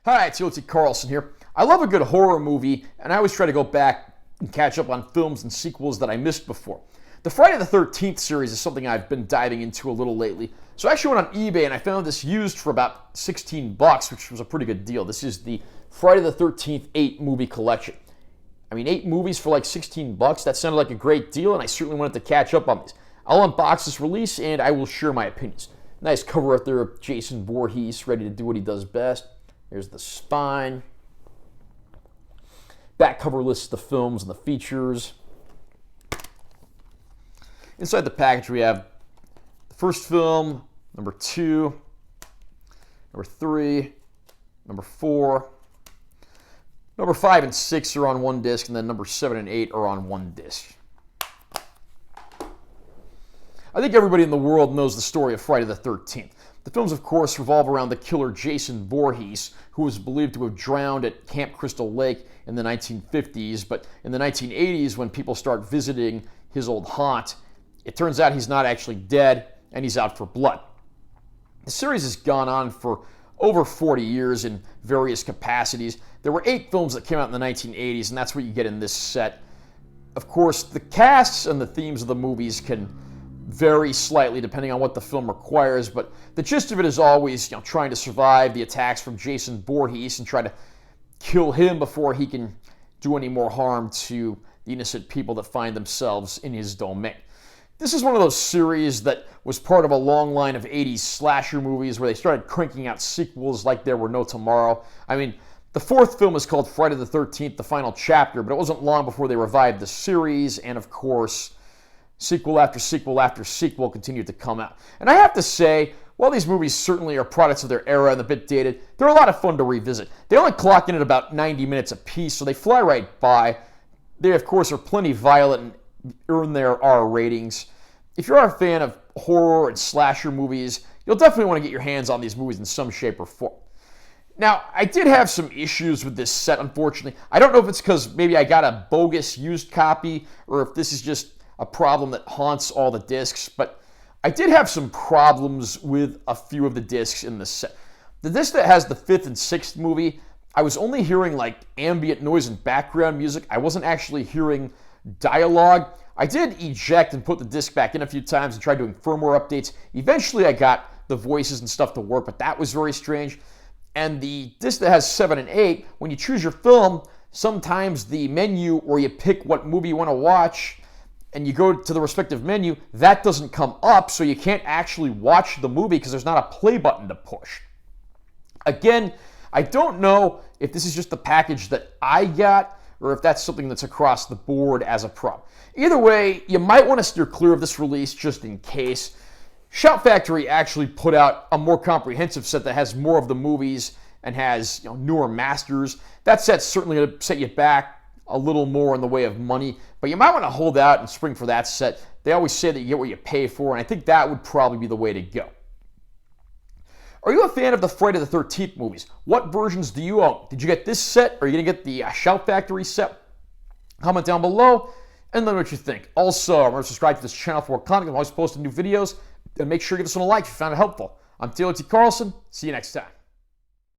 Hi, it's T. Carlson here. I love a good horror movie, and I always try to go back and catch up on films and sequels that I missed before. The Friday the 13th series is something I've been diving into a little lately. So I actually went on eBay and I found this used for about $16, which was a pretty good deal. This is the Friday the 13th 8 movie collection. I mean, 8 movies for like $16, that sounded like a great deal, and I certainly wanted to catch up on these. I'll unbox this release and I will share my opinions. Nice cover out there of Jason Voorhees, ready to do what he does best. There's the spine. Back cover lists the films and the features. Inside the package we have the first film, number 2, number 3, number 4, number 5 and 6 are on one disc, and then number 7 and 8 are on one disc. I think everybody in the world knows the story of Friday the 13th. The films, of course, revolve around the killer Jason Voorhees, who was believed to have drowned at Camp Crystal Lake in the 1950s, but in the 1980s, when people start visiting his old haunt, it turns out he's not actually dead, and he's out for blood. The series has gone on for over 40 years in various capacities. There were 8 films that came out in the 1980s, and that's what you get in this set. Of course, the casts and the themes of the movies can vary slightly depending on what the film requires, but the gist of it is always, trying to survive the attacks from Jason Voorhees and try to kill him before he can do any more harm to the innocent people that find themselves in his domain. This is one of those series that was part of a long line of 80s slasher movies where they started cranking out sequels like there were no tomorrow. I mean, the 4th film is called Friday the 13th, the final chapter, but it wasn't long before they revived the series, and of course, sequel after sequel after sequel continued to come out. And I have to say, while these movies certainly are products of their era and a bit dated, they're a lot of fun to revisit. They only clock in at about 90 minutes apiece, so they fly right by. They, of course, are plenty violent and earn their R ratings. If you are a fan of horror and slasher movies, you'll definitely want to get your hands on these movies in some shape or form. Now, I did have some issues with this set, unfortunately. I don't know if it's because maybe I got a bogus used copy, or if this is just a problem that haunts all the discs, but I did have some problems with a few of the discs in the set. The disc that has the 5th and 6th movie, I was only hearing like ambient noise and background music. I wasn't actually hearing dialogue. I did eject and put the disc back in a few times and tried doing firmware updates. Eventually I got the voices and stuff to work, but that was very strange. And the disc that has 7 and 8, when you choose your film, sometimes the menu where you pick what movie you want to watch and you go to the respective menu, that doesn't come up, so you can't actually watch the movie because there's not a play button to push. Again, I don't know if this is just the package that I got or if that's something that's across the board as a problem. Either way, you might want to steer clear of this release just in case. Shout Factory actually put out a more comprehensive set that has more of the movies and has newer masters. That set's certainly going to set you back a little more in the way of money, but you might want to hold out and spring for that set. They always say that you get what you pay for, and I think that would probably be the way to go. Are you a fan of the Friday the 13th movies? What versions do you own? Did you get this set? Or are you going to get the Shout Factory set? Comment down below and let me know what you think. Also, remember to subscribe to this channel for more content. I'm always posting new videos. And make sure you give this one a like if you found it helpful. I'm T. Carlson. See you next time.